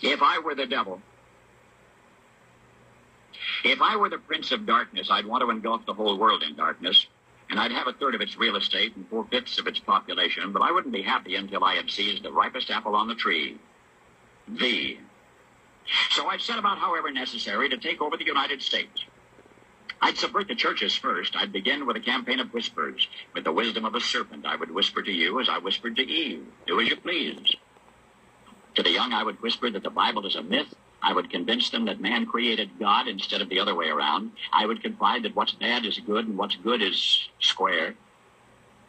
If I were the devil, if I were the prince of darkness, I'd want to engulf the whole world in darkness, and I'd have a third of its real estate and 4/5 of its population, but I wouldn't be happy until I had seized the ripest apple on the tree. Thee. So I'd set about, however necessary, to take over the United States. I'd subvert the churches first. I'd begin with a campaign of whispers. With the wisdom of a serpent, I would whisper to you as I whispered to Eve. Do as you please. To the young, I would whisper that the Bible is a myth. I would convince them that man created God instead of the other way around. I would confide that what's bad is good and what's good is square.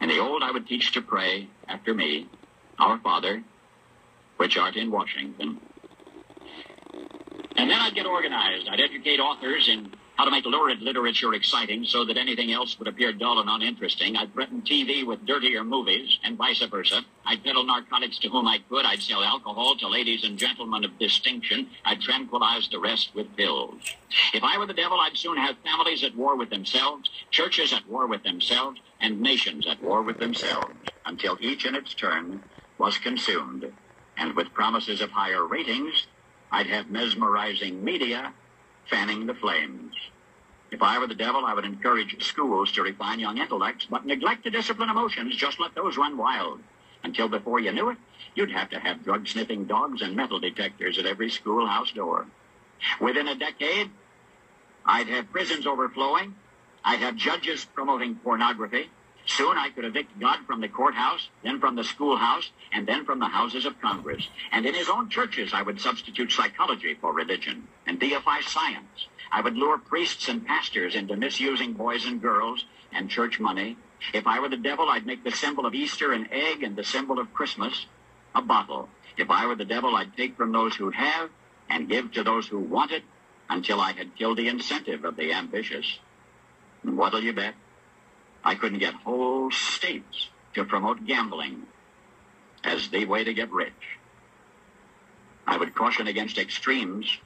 And the old I would teach to pray after me, Our Father, which art in Washington. And then I'd get organized. I'd educate authors in how to make lurid literature exciting so that anything else would appear dull and uninteresting. I'd threaten TV with dirtier movies and vice versa. I'd peddle narcotics to whom I could. I'd sell alcohol to ladies and gentlemen of distinction. I'd tranquilize the rest with pills. If I were the devil, I'd soon have families at war with themselves, churches at war with themselves, and nations at war with themselves, until each in its turn was consumed. And with promises of higher ratings, I'd have mesmerizing media fanning the flames. If I were the devil, I would encourage schools to refine young intellects, but neglect to discipline emotions. Just let those run wild. Until before you knew it, you'd have to have drug-sniffing dogs and metal detectors at every schoolhouse door. Within a decade, I'd have prisons overflowing. I'd have judges promoting pornography. Soon I could evict God from the courthouse, then from the schoolhouse, and then from the houses of Congress. And in his own churches, I would substitute psychology for religion and deify science. I would lure priests and pastors into misusing boys and girls and church money. If I were the devil, I'd make the symbol of Easter an egg and the symbol of Christmas a bottle. If I were the devil, I'd take from those who have and give to those who want it until I had killed the incentive of the ambitious. And what'll you bet? I couldn't get whole states to promote gambling as the way to get rich. I would caution against extremes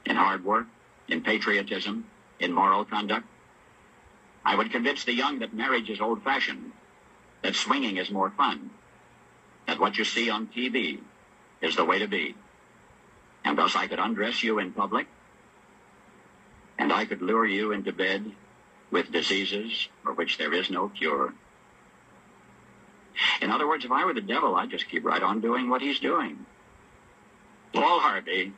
in hard work, in patriotism, in moral conduct. I would convince the young that marriage is old-fashioned, that swinging is more fun, that what you see on TV is the way to be. And thus I could undress you in public, and I could lure you into bed with diseases for which there is no cure. In other words, if I were the devil, I'd just keep right on doing what he's doing. Paul Harvey,